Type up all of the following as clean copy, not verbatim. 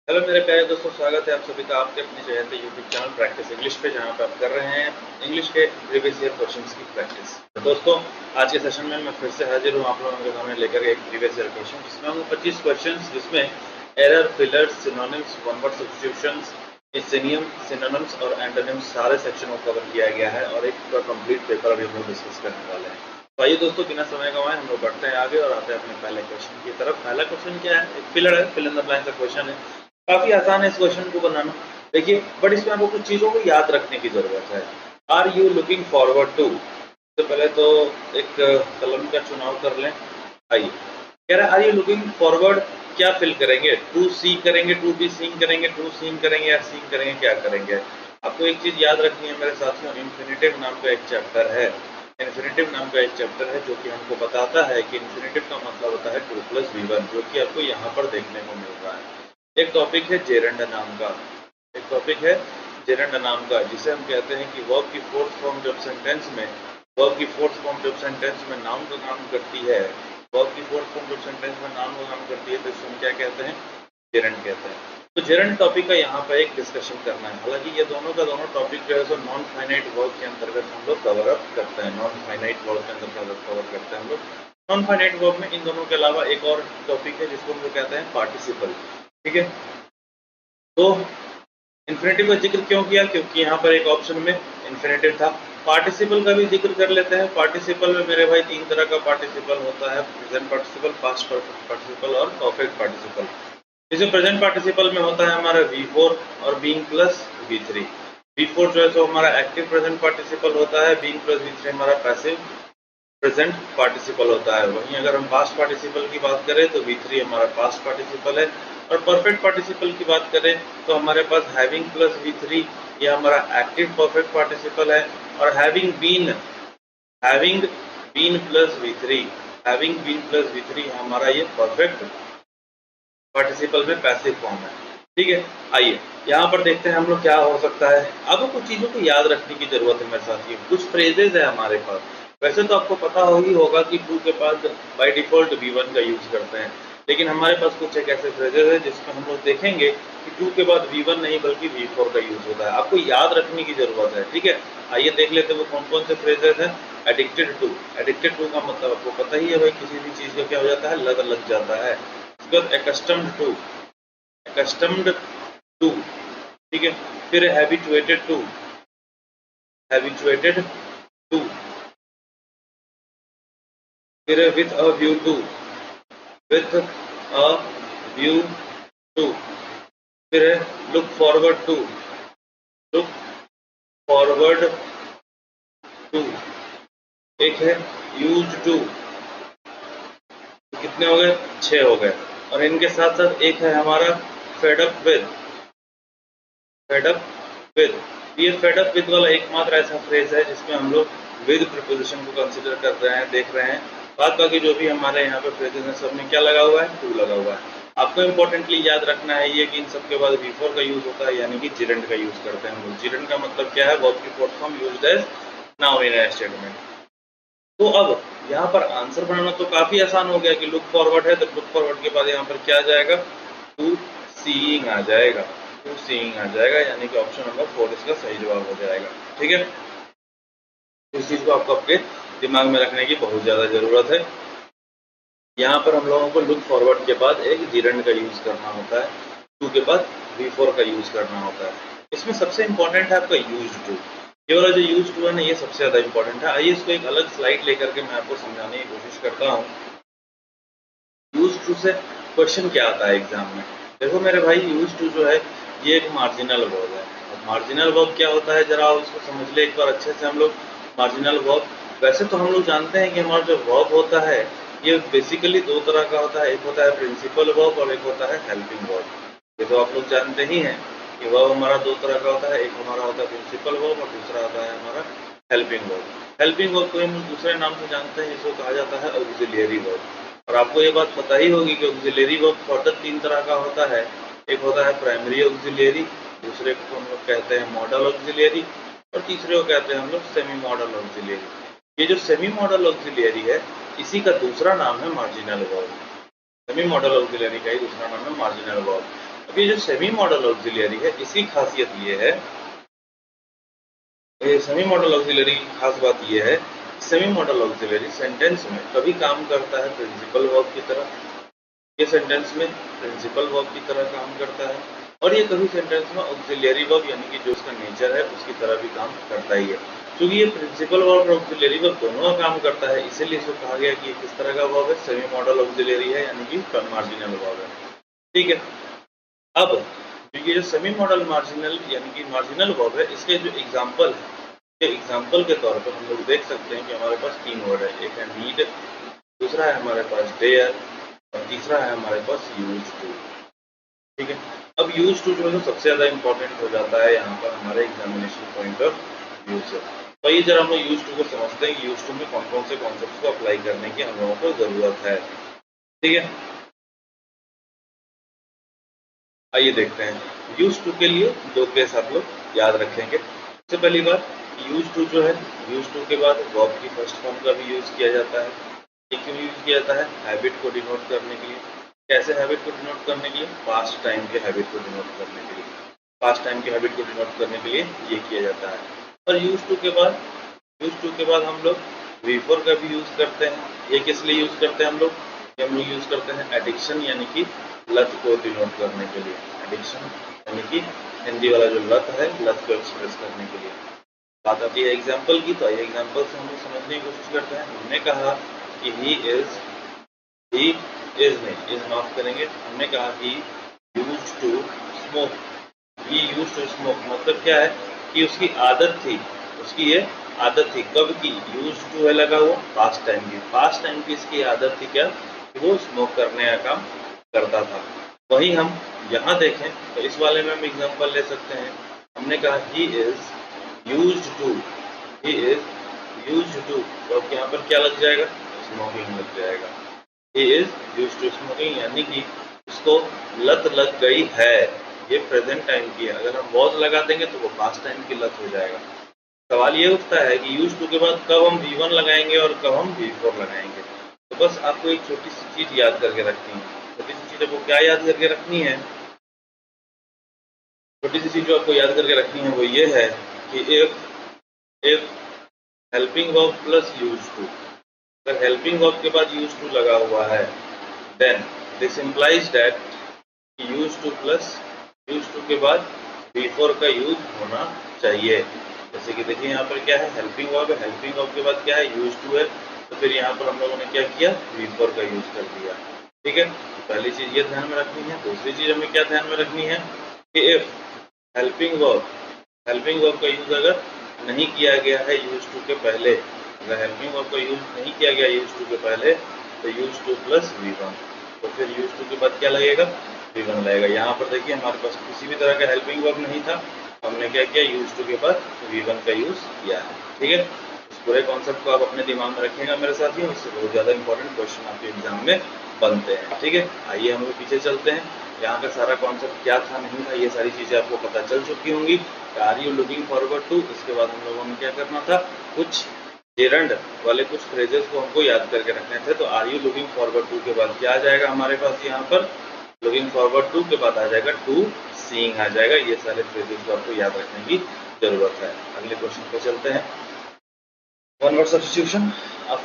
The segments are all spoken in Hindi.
हेलो मेरे प्यारे दोस्तों, स्वागत है आप सभी का आपके अपने चैनल पे यूट्यूब चैनल प्रैक्टिस इंग्लिश पे, जहां पे आप कर रहे हैं इंग्लिश के प्रीवियस ईयर क्वेश्चंस की प्रैक्टिस। तो दोस्तों, आज के सेशन में मैं फिर से हाजिर हूं आप लोगों के सामने लेकर एक प्रीवियस ईयर क्वेश्चन, जिसमें हम 25 क्वेश्चंस, जिसमें error, fillers, synonyms, one word substitutions, synonyms और एंटोनिम्स सारे सेक्शन को कवर किया गया है और एक पूरा कंप्लीट पेपर अभी हम लोग डिस्कस करने वाले हैं। तो आइए दोस्तों, बिना समय गंवाए हम लोग बढ़ते हैं आगे और आते हैं अपने पहले क्वेश्चन की तरफ। पहला क्वेश्चन क्या है? एक फिलर है, फिल इन द ब्लैंक का क्वेश्चन है। काफी आसान है इस क्वेश्चन को बनाना। देखिए, बट इसमें आपको कुछ चीजों को याद रखने की जरूरत है। Are you looking forward to? सबसे पहले तो एक कलम का चुनाव कर लें। आइए, कह रहा है आर यू लुकिंग फॉरवर्ड, क्या फिल करेंगे? टू सी करेंगे, टू बी सीइंग करेंगे, टू सीइंग करेंगे या सीइंग करेंगे, क्या करेंगे? आपको एक चीज याद रखनी है मेरे साथियों, इन्फिनेटिव नाम का एक चैप्टर है। इन्फिनेटिव नाम का एक चैप्टर है जो कि हमको बताता है कि इन्फिनेटिव का मतलब होता है 2 + v1, जो कि आपको यहाँ पर देखने को मिल रहा है। एक टॉपिक है जेरंड नाम का, एक टॉपिक है जेरंड नाम का, जिसे हम कहते हैं कि वर्ब की फोर्थ फॉर्म जब सेंटेंस में, वर्ब की फोर्थ फॉर्म जब सेंटेंस में नाउन का काम करती है, वर्ब की फोर्थ फॉर्म जब सेंटेंस में नाउन का काम करती है, तो इसे हम क्या कहते हैं? जेरंड कहते हैं। तो जेरंड टॉपिक का यहाँ पर एक डिस्कशन करना है। हालांकि ये दोनों का दोनों टॉपिक जो है सो नॉन फाइनाइट वर्ब के अंतर्गत हम लोग कवर अप करते हैं, नॉन फाइनाइट वर्ब के अंतर्गत कवर करते हैं हम लोग। नॉन फाइनाइट वर्ब में इन दोनों के अलावा एक और टॉपिक है जिसको हम लोग कहते हैं पार्टिसिपल। ठीक है, तो इन्फिनेटिव का जिक्र क्यों किया? क्योंकि यहाँ पर एक ऑप्शन में इन्फिनेटिव था। पार्टिसिपल का भी जिक्र कर लेते हैं। पार्टिसिपल में मेरे भाई तीन तरह का पार्टिसिपल होता है: प्रेजेंट पार्टिसिपल, पास्ट पार्टिसिपल और परफेक्ट पार्टिसिपल। जैसे प्रेजेंट पार्टिसिपल में होता है हमारा V4 और बीइंग प्लस V3। V4 जो है सो हमारा एक्टिव प्रेजेंट पार्टिसिपल होता है, बीइंग प्लस V3 हमारा पैसिव प्रेजेंट पार्टिसिपल होता है। वहीं अगर हम पास्ट पार्टिसिपल की बात करें तो V3 हमारा पास्ट पार्टिसिपल है। और परफेक्ट पार्टिसिपल की बात करें तो हमारे पास हैविंग प्लस V3 ये हमारा एक्टिव परफेक्ट पार्टिसिपल है, और having been plus V3, having been plus V3 हमारा ये परफेक्ट पार्टिसिपल में पैसिव फॉर्म है। ठीक है, आइए यहाँ पर देखते हैं हम लोग क्या हो सकता है। आपको कुछ चीजों को याद रखने की जरूरत है मेरे साथियों। कुछ फ्रेजेज है हमारे पास। वैसे तो आपको पता ही होगा कि टू के बाद बाय डिफॉल्ट V1 का यूज करते हैं, लेकिन हमारे पास कुछ एक ऐसे फ्रेजेज है जिसमें हम लोग देखेंगे कि टू के बाद V1 नहीं बल्कि V4 का यूज होता है। आपको याद रखने की जरूरत है। ठीक है, आइए देख लेते हैं वो कौन कौन से फ्रेजेज हैं। एडिक्टेड टू, एडिक्टेड टू का मतलब आपको पता ही है भाई, किसी भी चीज का क्या हो जाता है? लग जाता है। उसके बाद accustomed to, accustomed to, ठीक है। फिर habituated to, habituated to, फिर with a view to, with a view to, फिर look forward to, look forward to, एक है used to। कितने हो गए? 6 हो गए। और इनके साथ साथ एक है हमारा fed up with, fed up with. ये फेड अप विद वाला एकमात्र ऐसा फ्रेज है जिसमें हम लोग विद प्रीपोजिशन को कंसीडर कर रहे हैं, देख रहे हैं। बाकी जो भी हमारे यहाँ पे फ्रेजेस हैं सब में क्या लगा हुआ है? टू लगा हुआ है। आपको इम्पोर्टेंटली याद रखना है ये कि इन सब के बाद V4 का यूज होता है, यानी कि जिरंड का यूज करते हैं हम लोग। जिरंड का मतलब क्या है? वर्ब की fourth form used as noun in a statement. तो अब यहाँ पर आंसर बनाना तो काफी आसान हो गया कि लुक फॉरवर्ड है, तो लुक फॉरवर्ड के बाद यहाँ पर क्या आ जाएगा? टू सीइंग आ जाएगा, टू सीइंग आ जाएगा, यानी कि ऑप्शन नंबर 4 इसका सही जवाब हो जाएगा। ठीक है, इस चीज को आपको आपके दिमाग में रखने की बहुत ज्यादा जरूरत है। यहाँ पर हम लोगों को लुक फॉरवर्ड के बाद एक जिरंड का यूज करना होता है, टू के बाद V4 का यूज करना होता है। इसमें सबसे इंपॉर्टेंट है आपका यूज्ड टू। ये वाला जो यूज्ड टू है ना, ये सबसे ज्यादा इंपॉर्टेंट है। आइए इसको एक अलग स्लाइड लेकर के मैं आपको समझाने की कोशिश करता हूँ। यूज्ड टू से क्वेश्चन क्या आता है एग्जाम में? देखो मेरे भाई, यूज्ड टू जो है ये एक मार्जिनल वर्ब है। अब मार्जिनल वर्ब क्या होता है, जरा आप इसको समझ ले एक बार अच्छे से हम लोग। मार्जिनल वर्ब, वैसे तो हम लोग जानते हैं कि हमारा जो वर्ब होता है ये बेसिकली दो तरह का होता है। एक होता है प्रिंसिपल वर्ब और एक होता है हेल्पिंग वर्ब। ये तो आप लोग जानते ही हैं कि वर्ब हमारा दो तरह का होता है। एक हमारा होता है प्रिंसिपल वर्ब और दूसरा होता है हमारा हेल्पिंग वर्ब। हेल्पिंग वर्ब को हम दूसरे नाम से जानते हैं, इसको कहा जाता है ऑक्सिलियरी वर्ब। और आपको ये बात पता ही होगी कि ऑक्सिलियरी वर्ब फर्दर तीन तरह का होता है। एक होता है प्राइमरी ऑक्सिलियरी, दूसरे को हम लोग कहते हैं मॉडल ऑक्सिलियरी, और तीसरे को कहते हैं हम लोग सेमी मॉडल ऑक्सिलियरी। ये जो सेमी मॉडल ऑक्सिलियरी है, इसी का दूसरा नाम है marginal verb. Semi model auxiliary का ही दूसरा नाम है मार्जिनल वर्ब। अब ये जो सेमी मॉडल ऑक्सिलरी है, इसकी खासियत ये है, ये सेमी मॉडल ऑक्सिलरी की खास बात ये है, सेमी मॉडल ऑक्सिलरी सेंटेंस में कभी काम करता है प्रिंसिपल वर्ब की तरह, ये सेंटेंस में प्रिंसिपल वर्ब की तरह काम करता है, और ये कभी सेंटेंस में ऑक्सिलरी वर्ब यानी कि जो उसका नेचर है उसकी तरह भी काम करता ही है। क्योंकि ये प्रिंसिपल वर्ब और ऑक्सिलरी वर्ब दोनों का काम करता है, इसीलिए इसको कहा गया कि किस तरह का वर्ब है, सेमी मॉडल ऑक्सिलरी है यानी कि मार्जिनल वर्ब है। ठीक है, अब ये जो सेमी मॉडल मार्जिनल यानी कि मार्जिनल वर्ब है, इसके जो एग्जाम्पल है, के एग्जाम्पल के तौर पर हम लोग देख सकते हैं कि हमारे पास 3 वर्ड है, एक है नीड, दूसरा है हमारे पास डेयर, और तीसरा है हमारे पास यूज टू। ठीक है, अब यूज टू जो है सबसे ज़्यादा इंपॉर्टेंट हो जाता है यहाँ पर हमारे एग्जामिनेशन पॉइंट ऑफ व्यू से। तो ये जरा हम लोग यूज टू को समझते हैं कि यूज टू में कौन कौन से कॉन्सेप्ट को अप्लाई करने की हम लोगों को ज़रूरत है। ठीक है, आइए देखते हैं। यूज टू के लिए 2 केस आप लोग याद रखेंगे। सबसे पहली बात, यूज टू जो है, यूज टू के बाद वर्ब की फर्स्ट फॉर्म का भी यूज़ किया जाता है। ये क्यों यूज़ किया जाता है? हैबिट को डिनोट करने के लिए। कैसे हैबिट को डिनोट करने के लिए? पास्ट टाइम के हैबिट को डिनोट करने के लिए। पास्ट टाइम के हैबिट को डिनोट करने के लिए ये किया जाता है। और यूज टू के बाद हम लोग वी4 का भी यूज़ करते हैं। ये किस लिए यूज़ करते हैं हम लोग? हम लोग यूज़ करते हैं एडिक्शन यानी कि लत को डिनोट करने के लिए। एडिक्शन यानी कि हिंदी वाला जो लत है, लत को एक्सप्रेस करने के लिए। बात आती है एग्जाम्पल की, तो आइए एग्जाम्पल से हम लोग समझने की कोशिश करते हैं। हमने कहा कि ही इज माफ करेंगे, हमने कहा he used to smoke. He used to smoke मतलब क्या है कि उसकी आदत थी, उसकी ये आदत थी। कब की? यूज्ड टू है लगा हुआ, पास्ट टाइम की। पास्ट टाइम की इसकी आदत थी क्या? कि वो स्मोक करने का काम करता था। वहीं हम यहाँ देखें तो इस वाले में हम एग्जाम्पल ले सकते हैं। हमने कहा he is used to, he is used to, तो अब यहाँ पर क्या लग जाएगा? स्मोकिंग लग जाएगा। He is used to smoking यानी कि उसको लत लग गई है। ये प्रेजेंट टाइम की है। अगर हम वॉज लगा देंगे तो वो पास्ट टाइम की लत हो जाएगा। सवाल ये उठता है कि यूज टू के बाद कब हम V1 लगाएंगे और कब हम V4 लगाएंगे। तो बस आपको एक छोटी सी चीज याद करके रखनी है। छोटी सी चीज आपको क्या याद करके रखनी है? छोटी सी चीज जो आपको याद करके रखनी है वो ये है कि if helping verb plus use to, अगर हेल्पिंग वर्ब के बाद यूज टू लगा हुआ है, then this implies that use to plus use to के बाद V4 का यूज होना चाहिए। जैसे कि देखिए यहाँ पर क्या है, हेल्पिंग वर्ब है, हेल्पिंग वर्ब के बाद क्या है? यूज टू है। तो फिर यहाँ पर हम लोगों ने क्या किया? V4 का यूज कर दिया। ठीक है, तो पहली चीज ये ध्यान में रखनी है। दूसरी चीज हमें क्या ध्यान में रखनी है कि इफ हेल्पिंग वर्ब का यूज अगर नहीं किया गया है यूज टू के पहले, अगर हेल्पिंग वर्ब का यूज नहीं किया गया यूज टू के पहले, तो यूज टू प्लस V1, तो फिर यूज टू के बाद क्या लगेगा? V1 लगेगा। यहाँ पर देखिए हमारे पास किसी भी तरह का हेल्पिंग वर्ब नहीं था, हमने क्या किया? यूज टू के बाद V1 का यूज किया है। ठीक है, इस पूरे कॉन्सेप्ट को आप अपने दिमाग में रखिएगा मेरे साथियों, इससे बहुत ज़्यादा इंपॉर्टेंट क्वेश्चन आपके एग्जाम में बनते हैं। ठीक है, आइए हम लोग पीछे चलते हैं। यहाँ का सारा कॉन्सेप्ट क्या था नहीं था ये सारी चीज़ें आपको पता चल चुकी होंगी। Are you looking forward to, इसके बाद हम लोगों ने क्या करना था? कुछ जेरंड वाले कुछ फ्रेजेस को हमको याद करके रखने थे। तो are you looking forward to के बाद क्या आ जाएगा हमारे पास? यहाँ पर लुकिंग फॉरवर्ड टू के बाद आ जाएगा टू सीइंग आ जाएगा। ये सारे फ्रेजेस को आपको याद रखने की जरूरत है। अगले क्वेश्चन पे चलते हैं। One word substitution.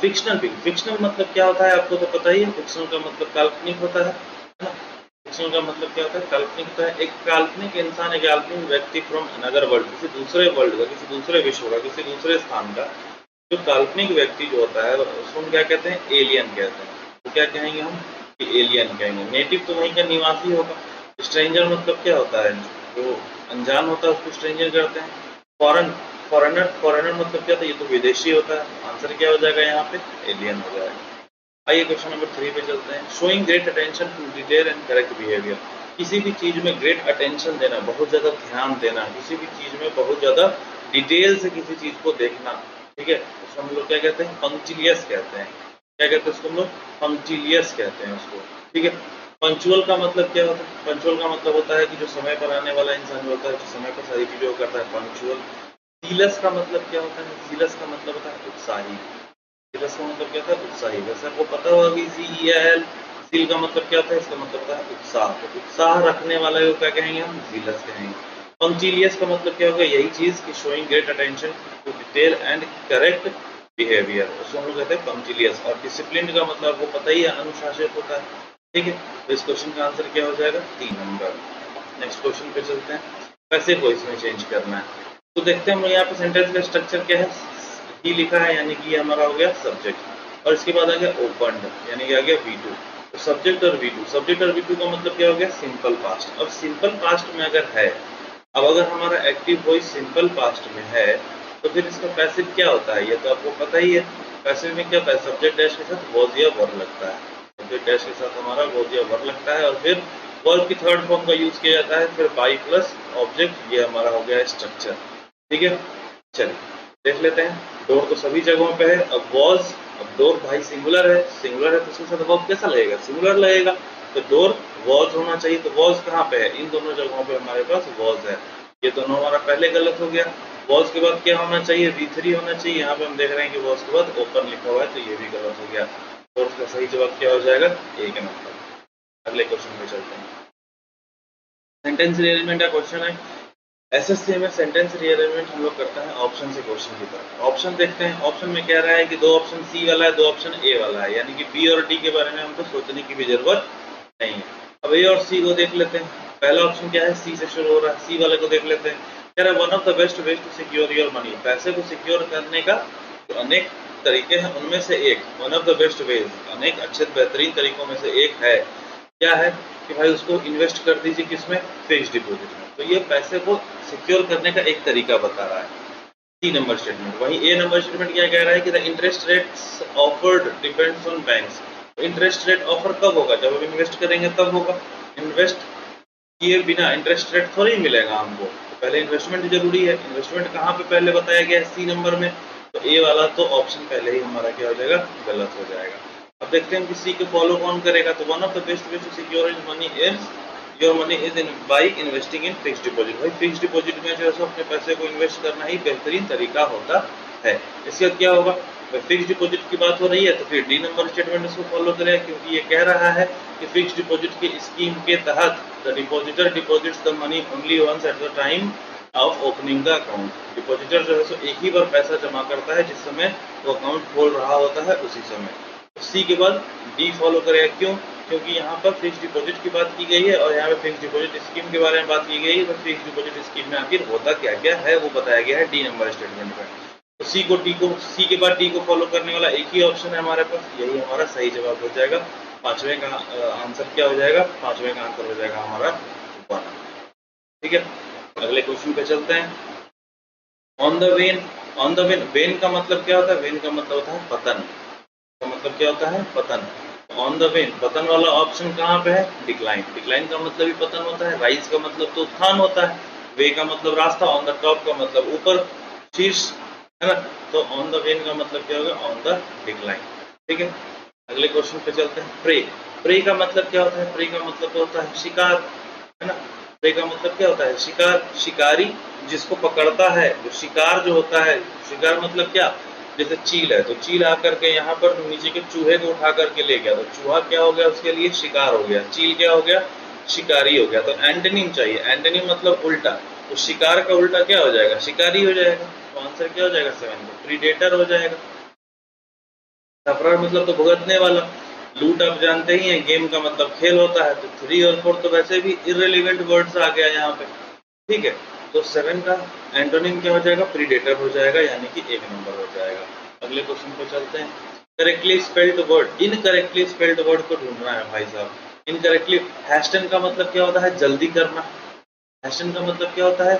Fictional being, fictional मतलब क्या होता है आपको तो पता ही है। फिक्शनल का मतलब काल्पनिक होता है ना। फिक्शनल का मतलब क्या होता है? काल्पनिक होता है। एक काल्पनिक इंसान, एक काल्पनिक व्यक्ति फ्रॉम अनदर वर्ल्ड, किसी दूसरे वर्ल्ड का, किसी दूसरे विश्व का, किसी दूसरे स्थान का जो काल्पनिक व्यक्ति जो होता है उसको हम क्या कहते हैं? एलियन कहते हैं। तो क्या कहेंगे हम? कि एलियन कहेंगे। नेटिव तो वहीं का निवासी होगा। स्ट्रेंजर मतलब क्या होता है? जो अनजान होता है उसको स्ट्रेंजर कहते हैं। फॉरेनर मतलब क्या था? ये तो विदेशी होता है। आंसर क्या हो जाएगा यहाँ पे? एलियन हो जाएगा। आइए क्वेश्चन नंबर 3 पे चलते हैं। Showing great attention to detail and correct behaviour. किसी भी चीज में ग्रेट अटेंशन देना, बहुत ज्यादा ध्यान देना, किसी भी चीज में बहुत ज्यादा डिटेल से किसी चीज को देखना। ठीक है, उसको हम लोग क्या कहते हैं? पंक्टिलियस कहते हैं। क्या कहते हैं उसको हम लोग? पंक्टिलियस कहते हैं उसको। ठीक है, पंचुअल का मतलब क्या होता है? पंचुअल का मतलब होता है कि जो समय पर आने वाला इंसान होता है, जो समय पर सारी चीजों को करता है, पंचुअल। सीलस का मतलब क्या होता है? सीलस का मतलब होता है उत्साही। सीलस का मतलब क्या था? उत्साही। वैसे आपको पता होगा कि ज़ील का मतलब क्या होता है? इसका मतलब होता है उत्साह। तो उत्साह रखने वाले को क्या कहेंगे हम? ज़ीलस कहेंगे। पंक्टिलियस का मतलब क्या होगा? यही चीज़ कि showing great attention to detail and correct behaviour, उसको हम लोग कहते हैं पंक्टिलियस। और डिसिप्लिन का मतलब आपको पता ही है, अनुशासित होता है। ठीक है, तो इस क्वेश्चन का आंसर क्या हो जाएगा? 3 नंबर। नेक्स्ट क्वेश्चन पे चलते हैं। पैसिव वॉइस में चेंज करना है, तो देखते हैं हम लोग यहाँ पे सेंटेंस का स्ट्रक्चर क्या है। ही लिखा है यानी कि हमारा हो गया सब्जेक्ट, और इसके बाद आ गया ओपन्ड यानी कि आ गया V2। तो सब्जेक्ट और V2, सब्जेक्ट और V2 का मतलब क्या हो गया? Simple past. अब सिंपल पास्ट में अगर है, अब अगर हमारा एक्टिव वॉइस सिंपल पास्ट में है, तो फिर इसका पैसिव क्या होता है? ये तो आपको पता ही है। पैसिव में क्या होता है? सब्जेक्ट डैश के साथ वॉज या वर लगता है। सब्जेक्ट डैश के साथ हमारा वॉज या वर लगता है, और फिर वर्ब की थर्ड फॉर्म का यूज किया जाता है, फिर बाई प्लस ऑब्जेक्ट। ये हमारा हो गया स्ट्रक्चर। ठीक है, चलिए देख लेते हैं। डोर तो सभी जगहों पे है। अब वॉज, अब डोर भाई सिंगुलर है, सिंगुलर है तो उसके साथ वर्ब कैसा लगेगा? सिंगुलर लगेगा। तो डोर वॉज होना चाहिए, तो वॉज कहाँ पे है? इन दोनों जगहों पे हमारे पास वॉज है। ये दोनों हमारा पहले गलत हो गया। वॉज के बाद क्या होना चाहिए? V3 होना चाहिए। यहाँ पे हम देख रहे हैं कि वॉज के बाद ओपन लिखा हुआ है, तो ये भी गलत हो गया। तो उसका सही जवाब क्या हो जाएगा? 1 नंबर। अगले क्वेश्चन पे चलते हैं। सेंटेंस रीअरेंजमेंट का क्वेश्चन है। एसएससी में सेंटेंस रीअरेंजमेंट हम लोग करते हैं ऑप्शन से क्वेश्चन की तरफ। ऑप्शन देखते हैं। ऑप्शन में कह रहा है कि 2 ऑप्शन सी वाला है, 2 ऑप्शन ए वाला है, यानी कि बी और डी के बारे में हमको सोचने की भी जरूरत नहीं है। अब ए और सी को देख लेते हैं। पहला ऑप्शन क्या है? सी से शुरू हो रहा है। सी वाले को देख लेते हैं। कह रहा है one of the best ways to secure your money, पैसे को सिक्योर करने का तो अनेक तरीके हैं, उनमें से एक, one of the best veg, अनेक अच्छे बेहतरीन तरीकों में से एक है, क्या है कि भाई उसको इन्वेस्ट कर दीजिए किसमें? फिक्स्ड डिपॉजिट में। तो ये पैसे को सिक्योर करने का एक तरीका बता रहा है। C number statement. वहीं ए नंबर स्टेटमेंट क्या कह रहा है कि the interest rates offered depends on banks. Interest rate offer कब होगा? जब हम इन्वेस्ट करेंगे तब होगा। इन्वेस्ट किए बिना इंटरेस्ट रेट थोड़ी मिलेगा हमको, तो पहले इन्वेस्टमेंट जरूरी है। इन्वेस्टमेंट कहाँ पे पहले बताया गया है? सी नंबर में। तो ए वाला तो ऑप्शन पहले ही हमारा क्या हो जाएगा? गलत हो जाएगा। अब देखते हैं कि सी को फॉलो कौन करेगा। तो one of the best ways to secure your money is in by investing in fixed deposit. भाई फिक्स्ड डिपॉजिट में जो है अपने पैसे को इन्वेस्ट करना ही बेहतरीन तरीका होता है। इसके बाद क्या होगा? फिक्स्ड डिपॉजिट की बात हो रही है, तो फिर डी नंबर स्टेटमेंट इसको फॉलो करेगा, क्योंकि ये कह रहा है कि फिक्स्ड डिपॉजिट की स्कीम के तहत the depositor deposits the money only once at the time of opening the account. Depositor जो है सो एक ही बार पैसा जमा करता है जिस समय वो अकाउंट खोल रहा होता है, उसी समय। सी के बाद डी फॉलो करेगा। क्यों? क्योंकि यहाँ पर फिक्स्ड डिपॉजिट की बात की गई है, और यहाँ पे फिक्स्ड डिपॉजिट स्कीम के बारे में बात की गई है। तो फिक्स्ड डिपॉजिट स्कीम में आखिर होता क्या क्या है वो बताया गया है डी नंबर स्टेटमेंट में। तो सी के बाद डी को फॉलो करने वाला एक ही ऑप्शन है हमारे पास, यही हमारा सही जवाब हो जाएगा। पांचवें का आंसर क्या हो जाएगा? पांचवें का आंसर हो जाएगा हमारा 1। ठीक है, अगले क्वेश्चन पे चलते हैं। On the when, on the when, when का मतलब क्या होता है? वेन का मतलब होता है पतन। का मतलब क्या होता है? पतन। ऑन द वेन, पतन वाला ऑप्शन कहाँ पे है? डिक्लाइन। डिक्लाइन का मतलब भी पतन होता है। राइज का मतलब तो उत्थान होता है। वे का मतलब रास्ता, ऑन द टॉप का मतलब ऊपर, शीर्ष, है ना। तो ऑन द वेन का मतलब क्या होगा? On the decline. ठीक है, अगले क्वेश्चन पे चलते हैं। प्रे। प्रे का मतलब क्या होता है? प्रे का मतलब होता है शिकार, है ना। प्रे का मतलब क्या होता है? शिकार। शिकारी जिसको पकड़ता है, जो शिकार जो होता है, शिकार मतलब क्या? जैसे चील है, तो चील आकर के यहाँ पर नीचे के चूहे को उठा करके ले गया, तो चूहा क्या हो गया? उसके लिए शिकार हो गया। चील क्या हो गया? शिकारी हो गया। तो एंटोनिम चाहिए। एंटोनिम मतलब उल्टा, तो शिकार का उल्टा क्या हो जाएगा? शिकारी हो जाएगा। तो आंसर क्या हो जाएगा? 7 का प्रीडेटर हो जाएगा। सफरर मतलब तो भुगतने वाला। लूट आप जानते ही हैं, गेम का मतलब खेल होता है। तो 3 और 4 तो वैसे भी इररिलेवेंट वर्ड्स आ गया यहाँ पे। ठीक है, तो 7 का एंटोनिम क्या हो जाएगा? प्रीडेटर हो जाएगा, यानी कि 1 नंबर हो जाएगा। अगले क्वेश्चन पे चलते हैं। Correctly spelled word, incorrectly spelled word को ढूंढना है भाई साहब। इनकरेक्टली, हैस्टन का मतलब क्या होता है? जल्दी करना। हैस्टन का मतलब क्या होता है?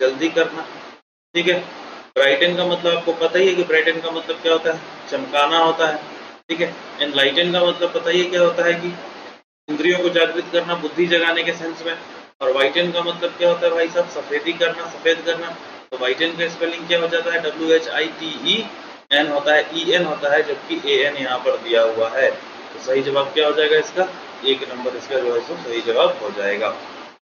जल्दी करना। ठीक है, ब्राइटन का मतलब आपको पता ही है कि ब्राइटन का मतलब क्या होता है? चमकाना होता है। ठीक है, एनलाइटन का मतलब पता ही है क्या होता है कि इंद्रियों को जागृत करना, बुद्धि जगाने के सेंस में। और वाइटन का मतलब क्या होता है भाई साहब? सफेदी करना, सफेद करना। तो वाइटन का स्पेलिंग क्या हो जाता है? WHITEN होता है, EN होता है, जबकि AN यहाँ पर दिया हुआ है। तो सही जवाब क्या हो जाएगा इसका? 1 नंबर इसका जो है सो सही जवाब हो जाएगा।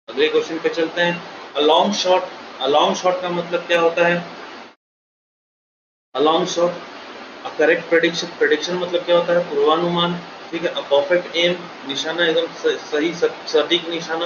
अगले क्वेश्चन पे चलते हैं। A long shot. A long shot का मतलब क्या होता है? A long shot, a correct prediction. Prediction मतलब क्या होता है? पूर्वानुमान। ठीक है। परफेक्ट एम, निशाना एकदम सही सटीक निशाना।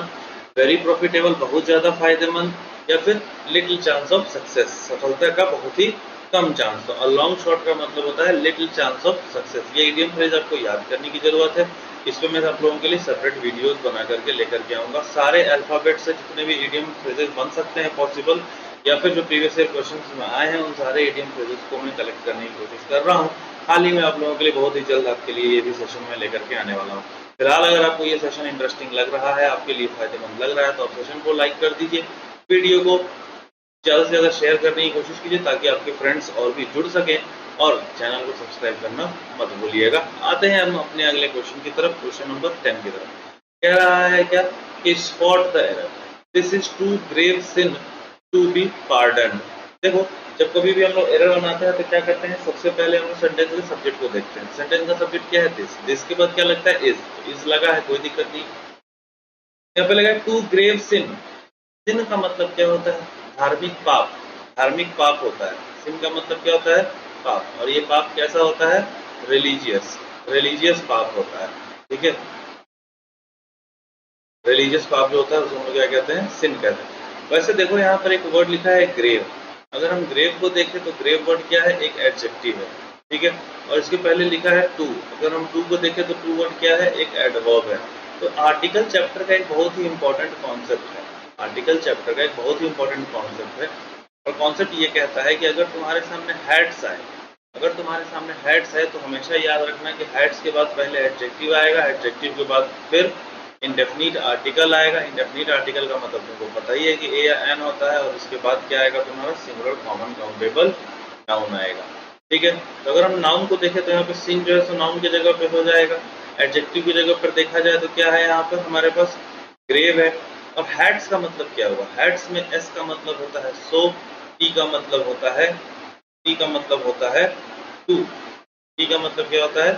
वेरी प्रॉफिटेबल, बहुत ज्यादा फायदेमंद। या फिर लिटिल चांस ऑफ सक्सेस, सफलता का बहुत ही कम चांस। तो लॉन्ग शॉट का मतलब होता है लिटिल चांस ऑफ सक्सेस। ये इडियम फ्रेज आपको याद करने की जरूरत है। इस पर मैं आप लोगों के लिए सेपरेट वीडियोस बना करके लेकर के आऊंगा। सारे अल्फाबेट से जितने भी इडियम फ्रेजेस बन सकते हैं पॉसिबल, या फिर जो प्रीवियस ईयर क्वेश्चंस में आए हैं, उन सारे इडियम फ्रेजेस को मैं कलेक्ट करने की कोशिश कर रहा हूँ। हाल ही में आप लोगों के लिए बहुत ही जल्द आपके लिए ये भी सेशन में लेकर के आने वाला हूँ। फिलहाल अगर आपको ये सेशन इंटरेस्टिंग लग रहा है, आपके लिए फायदेमंद लग रहा है, तो आप सेशन को लाइक कर दीजिए, वीडियो को ज़्यादा से ज़्यादा शेयर करने की कोशिश कीजिए ताकि आपके फ्रेंड्स और भी जुड़ सकें, और चैनल को सब्सक्राइब करना मत भूलिएगा। आते हैं हम अपने अगले क्वेश्चन की तरफ, क्वेश्चन नंबर 10 की तरफ। कह रहा है क्या कि spot the error, this is too grave sin to be pardon. देखो, जब कभी भी हम लोग एरर बनाते हैं तो क्या करते हैं, सबसे पहले हम लोग सेंटेंस के सब्जेक्ट को देखते हैं। सेंटेंस का सब्जेक्ट क्या है, दिस के बाद क्या लगता है, इज लगा है, कोई दिक्कत नहीं। यहाँ पे लगा है टू ग्रेव सिन। सिन का मतलब क्या होता है, धार्मिक पाप, धार्मिक पाप होता है। सिन का मतलब क्या होता है, पाप। और ये पाप कैसा होता है, रिलीजियस, रिलीजियस पाप होता है। ठीक है, रिलीजियस पाप जो होता है उसको हम लोग क्या कहते हैं, सिन कहते हैं। वैसे देखो यहाँ पर एक वर्ड लिखा है ग्रेव। अगर हम ग्रेव को देखें तो ग्रेव वर्ड क्या है, एक एडजेक्टिव है। ठीक है, और इसके पहले लिखा है टू। अगर हम टू को देखें तो टू वर्ड क्या है, एक एडवर्ब है। तो आर्टिकल चैप्टर का एक बहुत ही इंपॉर्टेंट कॉन्सेप्ट है। आर्टिकल चैप्टर का एक बहुत ही इंपॉर्टेंट कॉन्सेप्ट है, और कॉन्सेप्ट ये कहता है कि अगर तुम्हारे सामने हैड्स आए, अगर तुम्हारे सामने हैड्स है तो हमेशा याद रखना कि हैड्स के बाद पहले एडजेक्टिव आएगा, एडजेक्टिव के बाद फिर इंडेफिनिट आर्टिकल आएगा। इंडेफिनिट आर्टिकल का मतलब तुमको पता ही है कि ए या एन होता है, और उसके बाद क्या आएगा तुम्हारा, सिंगुलर कॉमन काउंटेबल नाउन आएगा। ठीक है, तो अगर हम नाउन को देखें तो यहाँ पे सिन जो है सो नाउन की जगह पे हो जाएगा। एडजेक्टिव की जगह पर देखा जाए तो क्या है, यहाँ पर हमारे पास ग्रेव है। अब हैट्स का मतलब क्या हुआ, हैट्स में एस का मतलब होता है सो, टी का मतलब होता है, टी का मतलब होता है टू, टी का मतलब क्या होता है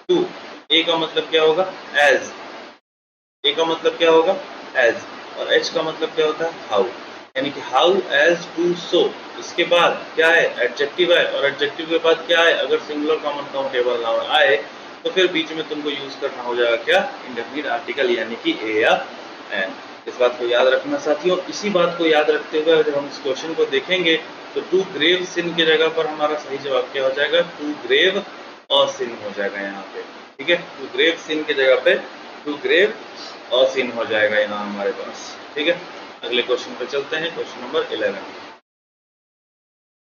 टू, ए का मतलब क्या होगा, एज, ए का मतलब क्या होगा, एज, और एच का मतलब क्या होता है, हाउ, यानी कि हाउ एज टू सो। इसके बाद क्या है, एडजेक्टिव है, और एडजेक्टिव के बाद क्या है, अगर सिंगुलर कॉमन काउंटेबल नाउन आए तो फिर बीच में तुमको यूज करना हो जाएगा क्या, इंडेफिनिट आर्टिकल, यानी कि ए या एन। इस बात को याद रखना साथियों। इसी बात को याद रखते हुए जब हम इस क्वेश्चन को देखेंगे तो टू ग्रेव सिन की जगह पर हमारा सही जवाब क्या हो जाएगा, टू ग्रेव और सिन हो जाएगा यहाँ पे। ठीक है, टू ग्रेव सिन की जगह पे टू ग्रेव और सिन हो जाएगा यहाँ हमारे पास। ठीक है, अगले क्वेश्चन पे चलते हैं, क्वेश्चन नंबर 11।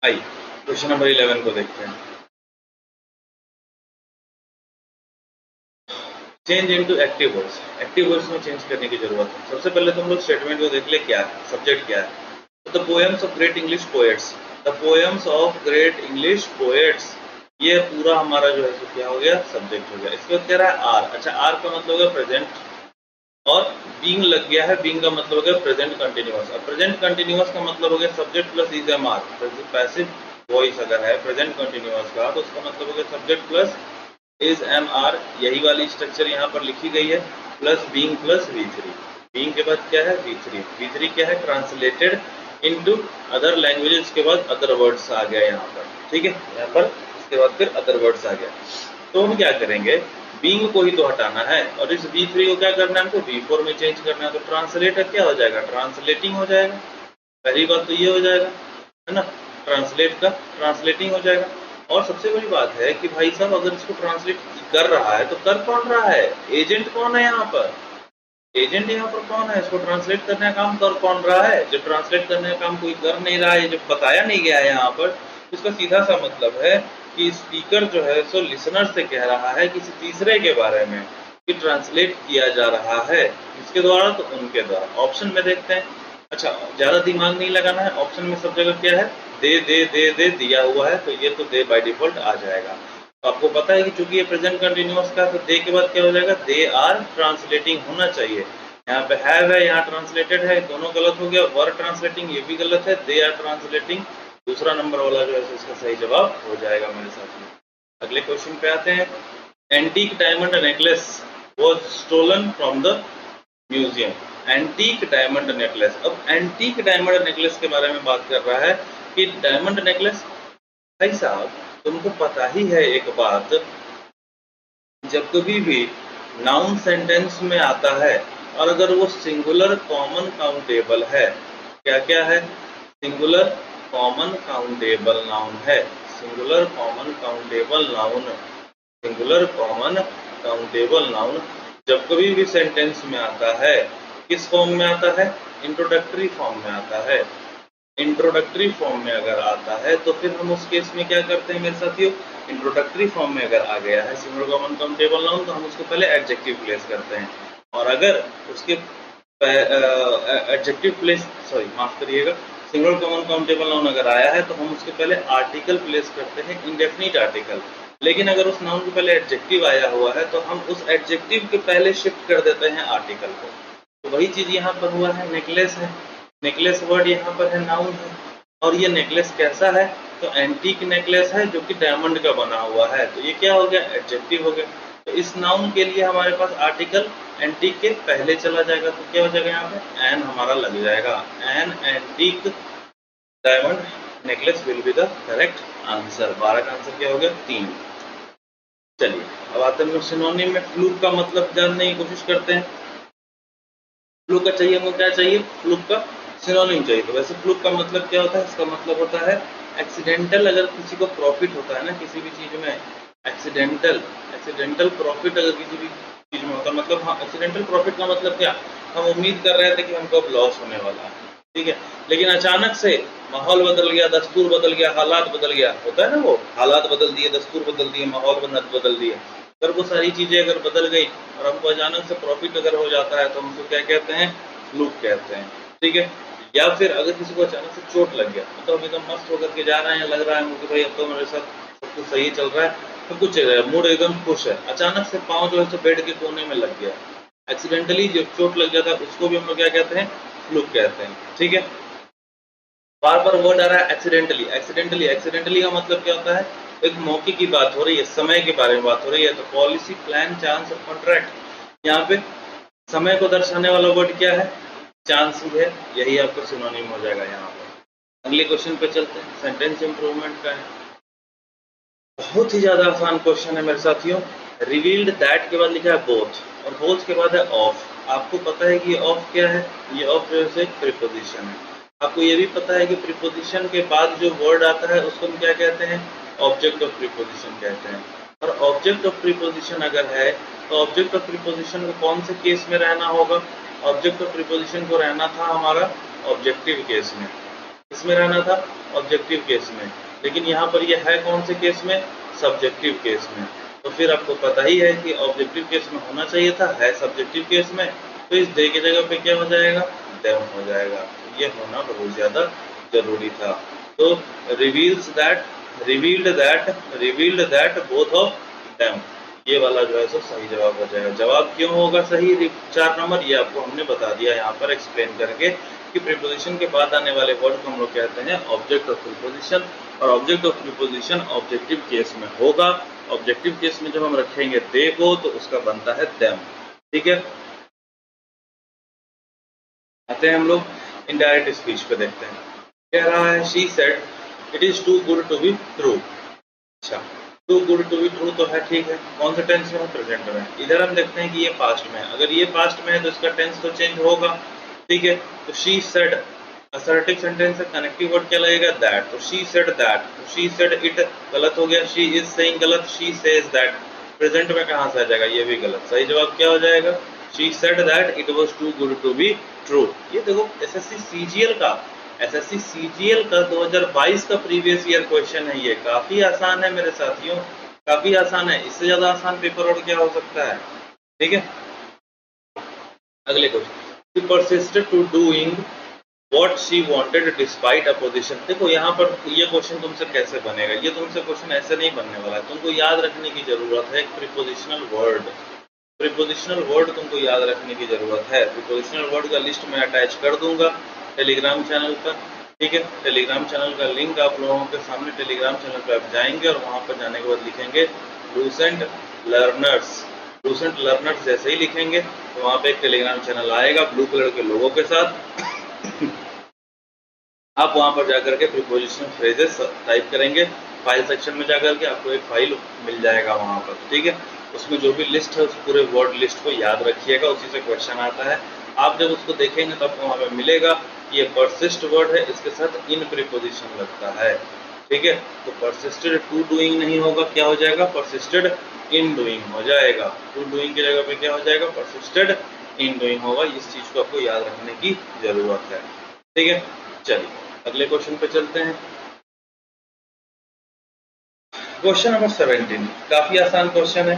आइए क्वेश्चन नंबर 11 को देखते हैं। Change into active voice, active voice में चेंज करने की जरूरत है। सबसे पहले तुम लोग स्टेटमेंट को देख ले, क्या है सब्जेक्ट, क्या है। तो the poems of great English poets, the poems of great English poets, ये पूरा हमारा जो है तो क्या हो गया, सब्जेक्ट हो गया। इसके बाद कह रहा है आर। अच्छा, आर का मतलब हो गया प्रेजेंट, और बीइंग लग गया है, बीइंग का मतलब हो गया प्रेजेंट कंटिन्यूअस। अब प्रेजेंट कंटिन्यूअस का मतलब हो गया subject plus is am are. Passive voice अगर है प्रेजेंट कंटिन्यूअस का तो उसका मतलब हो गया subject plus is am are. यही वाली स्ट्रक्चर यहाँ पर लिखी गई है, plus being plus V3। Being के बाद क्या है, V3। V3 क्या है, ट्रांसलेटेड इनटू अदर लैंग्वेजेस के बाद अदर वर्ड्स आ गया यहाँ पर। ठीक है, यहाँ पर इसके बाद फिर अदर वर्ड्स आ गया। तो हम क्या करेंगे, बीइंग को ही तो हटाना है, और इस V3 को क्या करना है, हमको V4 में चेंज करना है। तो ट्रांसलेटर क्या हो जाएगा, ट्रांसलेटिंग हो जाएगा। पहली बात तो ये हो जाएगा, है ना, ट्रांसलेट का ट्रांसलेटिंग हो जाएगा। और सबसे बड़ी बात है कि भाई साहब अगर इसको ट्रांसलेट कर रहा है तो कर कौन रहा है, एजेंट कौन है यहाँ पर, एजेंट यहाँ पर कौन है, इसको ट्रांसलेट करने का काम कर कौन रहा है। जब ट्रांसलेट करने का काम कोई कर नहीं रहा है, जब बताया नहीं गया है यहाँ पर, इसका सीधा सा मतलब है कि स्पीकर जो है सो लिसनर से कह रहा है किसी तीसरे के बारे में कि ट्रांसलेट किया जा रहा है, इसके द्वारा तो उनके द्वारा। ऑप्शन में देखते हैं। अच्छा, ज्यादा दिमाग नहीं लगाना है, ऑप्शन में सब जगह क्या है, दे दिया हुआ है, तो ये तो दे बाय डिफॉल्ट आ जाएगा। तो आपको पता है कि चूंकि ये प्रेजेंट कंटिन्यूअस का, तो दे के बाद क्या हो जाएगा, दे आर ट्रांसलेटिंग होना चाहिए। यहाँ पे हैव है, यहाँ ट्रांसलेटेड है, दोनों गलत हो गया। वर ट्रांसलेटिंग ये भी गलत है, दे आर ट्रांसलेटिंग दूसरा नंबर वाला जो है इसका सही जवाब हो जाएगा मेरे साथ में। अगले क्वेश्चन पे आते हैं। Antique diamond necklace was stolen from the museum. Antique diamond necklace, अब एंटीक डायमंड नेकलेस के बारे में बात कर रहा है कि डायमंड नेकलेस, भाई साहब तुमको पता ही है एक बात, जब कभी भी नाउन सेंटेंस में आता है और अगर वो सिंगुलर कॉमन काउंटेबल है, क्या क्या है? सिंगुलर कॉमन काउंटेबल नाउन है, singular common countable noun, singular common countable noun जब कभी भी सेंटेंस में आता है, किस फॉर्म में आता है? इंट्रोडक्टरी फॉर्म में आता है। इंट्रोडक्टरी फॉर्म में अगर आता है तो फिर हम उस केस में क्या करते हैं मेरे साथियों? इंट्रोडक्टरी फॉर्म में अगर आ गया है सिंगुलर कॉमन काउंटेबल नाउन तो हम उसके पहले एडजेक्टिव प्लेस करते हैं, और अगर उसके एडजेक्टिव प्लेस माफ करिएगा, सिंगुलर कॉमन काउंटेबल नाउन अगर आया है तो हम उसके पहले आर्टिकल प्लेस करते हैं, इंडेफिनिट आर्टिकल। लेकिन अगर उस नाउन के पहले एडजेक्टिव आया हुआ है तो हम उस एडजेक्टिव के पहले शिफ्ट कर देते हैं आर्टिकल को। तो वही चीज यहाँ पर हुआ है, नेकलेस है, नेकलेस वर्ड यहाँ पर है, नाउन है, और ये नेकलेस कैसा है? तो एंटीक नेकलेस है जो कि डायमंड का बना हुआ है, तो ये क्या हो गया? एडजेक्टिव हो गया। तो इस नाउन के लिए हमारे पास आर्टिकल एंटीक के पहले चला जाएगा, तो क्या हो जाएगा यहाँ पे? एन हमारा लग जाएगा, an antique diamond necklace will be the correct answer. 12 का आंसर क्या हो गया? 3। चलिए अब आते हैं सिनोनिम में। फ्लूक का मतलब जानने की कोशिश करते हैं। फ्लूक का चाहिए हमको क्या चाहिए? फ्लूक का सिनोनिम चाहिए। तो वैसे फ्लूक का मतलब क्या होता है? इसका मतलब होता है एक्सीडेंटल, अगर किसी को प्रॉफिट होता है ना किसी भी चीज में, एक्सीडेंटल प्रॉफिट अगर किसी भी चीज में होता है, मतलब हाँ, एक्सीडेंटल प्रॉफिट का मतलब क्या? हम उम्मीद कर रहे थे कि हमको अब लॉस होने वाला है, ठीक है, लेकिन अचानक से माहौल बदल गया, दस्तूर बदल गया, हालात बदल गया, होता है ना वो, हालात बदल दिए, दस्तूर बदल दिए, माहौल बदल दिए। अगर वो सारी चीजें अगर बदल गई और हमको अचानक से प्रॉफिट अगर हो जाता है तो हम उसको क्या कहते हैं? फ्लूक कहते हैं, ठीक है। या फिर अगर किसी को अचानक से चोट लग गया, तो हम एकदम मस्त होकर के जा रहे हैं, लग रहा है कि भाई अब तो मेरे साथ सब कुछ सही चल रहा है, तो कुछ मूड एकदम खुश है, अचानक से पाँव जो है तो बेड के कोने में लग गया, एक्सीडेंटली जो चोट लग जाता है उसको भी हम लोग क्या कहते हैं? फ्लूक कहते हैं, ठीक है। बार बार वर्ड आ रहा है एक्सीडेंटली, एक्सीडेंटली, एक्सीडेंटली का मतलब क्या होता है? एक मौके की बात हो रही है, समय के बारे में बात हो रही है, तो पॉलिसी, प्लान, चांस और कॉन्ट्रैक्ट। यहाँ पे समय को दर्शाने वाला वर्ड क्या है? चांस ही है, यही आपको सिनोनिम हो जाएगा यहाँ पर। अगले क्वेश्चन पे चलते हैं, सेंटेंस इंप्रूवमेंट का है। बहुत ही ज्यादा आसान क्वेश्चन है मेरे साथियों। रिवील्ड दैट के बाद लिखा है बोथ, और बोथ के बाद है ऑफ। आपको पता है कि ये ऑफ क्या है? ये ऑफ जो है एक प्रीपोजिशन है। आपको ये भी पता है कि प्रीपोजिशन के बाद जो वर्ड आता है उसको हम क्या कहते हैं? ऑब्जेक्ट ऑफ प्रीपोजिशन कहते हैं। और ऑब्जेक्ट ऑफ प्रीपोजिशन अगर है तो ऑब्जेक्ट ऑफ प्रीपोजिशन को कौन से केस में रहना होगा? ऑब्जेक्ट ऑफ प्रीपोजिशन को रहना था हमारा ऑब्जेक्टिव केस में। किसमें रहना था? ऑब्जेक्टिव केस में। लेकिन यहाँ पर यह है कौन से केस में? सब्जेक्टिव केस में। तो फिर आपको पता ही है कि ऑब्जेक्टिव केस में होना चाहिए था, है सब्जेक्टिव केस में, तो इस दे की जगह पे क्या हो जाएगा? देम हो जाएगा। ये होना बहुत ज्यादा जरूरी था। तो reveals that, revealed that both of them, ये वाला जो है सो सही जवाब हो जाएगा। जवाब क्यों होगा सही 4 नंबर? ये आपको हमने बता दिया यहाँ पर एक्सप्लेन करके कि प्रीपोजिशन के बाद आने वाले वर्ड को हम लोग कहते हैं ऑब्जेक्ट ऑफ प्रीपोजिशन, और object of preposition objective case में होगा। ऑब्जेक्टिव केस में जब हम रखेंगे दे को तो उसका बनता है देम, ठीक है। आते हैं हम लोग इनडायरेक्ट स्पीच पे, देखते हैं। कह रहा है she said it is too good to be true. अच्छा, too good to be true तो है, ठीक है। कौन सा टेंस में है? प्रेजेंट में। इधर हम देखते हैं कि ये पास्ट में है। अगर ये पास्ट में है तो इसका टेंस तो चेंज होगा, ठीक है। तो शी सेड असर्टिव सेंटेंस है, कनेक्टिव वर्ड क्या लगेगा? दैट। तो शी सेड दैट, तो शी सेड इट गलत हो गया, शी इज सेइंग गलत, शी सेज दैट। प्रेजेंट में कहाँ से आ जाएगा? ये भी गलत। सही जवाब क्या हो जाएगा? She said that it was too good to be true. ये देखो एसएससी सीजीएल का 2022 का प्रीवियस ईयर क्वेश्चन है। ये काफी आसान है मेरे साथियों, काफी आसान है। इससे ज्यादा आसान पेपर और क्या हो सकता है, ठीक है। अगले question, she persisted to doing what she wanted despite opposition। देखो यहाँ पर ये क्वेश्चन तुमसे कैसे बनेगा? ये तुमसे क्वेश्चन ऐसे नहीं बनने वाला है। तुमको याद रखने की जरूरत है एक प्रीपोजिशनल वर्ड, प्रीपोजिशनल वर्ड तुमको याद रखने की जरूरत है। प्रीपोजिशनल वर्ड का लिस्ट मैं अटैच कर दूंगा टेलीग्राम चैनल पर, ठीक है। टेलीग्राम चैनल का लिंक आप लोगों के सामने, टेलीग्राम चैनल पर आप जाएंगे और वहां पर जाने के बाद लिखेंगे लूसेंट लर्नर्स। लूसेंट लर्नर्स जैसे ही लिखेंगे तो वहां पे एक टेलीग्राम चैनल आएगा ब्लू कलर के लोगों के साथ। आप वहां पर जाकर के प्रीपोजिशनल फ्रेजेस टाइप करेंगे, फाइल सेक्शन में जाकर के आपको एक फाइल मिल जाएगा वहां पर, ठीक है। उसमें जो भी लिस्ट है उस पूरे वर्ड लिस्ट को याद रखिएगा, उसी से क्वेश्चन आता है। आप जब उसको देखेंगे तो आपको वहाँ पे मिलेगा कि ये परसिस्ट वर्ड है, इसके साथ इन प्रीपोजिशन लगता है, ठीक है। तो परसिस्टेड टू डूइंग नहीं होगा, क्या हो जाएगा, परसिस्टेड इन डूइंग हो जाएगा। टू डूइंग की जगह पे क्या हो जाएगा, परसिस्टेड इन डूइंग होगा। इस चीज को आपको याद रखने की जरूरत है, ठीक है। चलिए अगले क्वेश्चन पे चलते हैं। क्वेश्चन नंबर 17, काफी आसान क्वेश्चन है।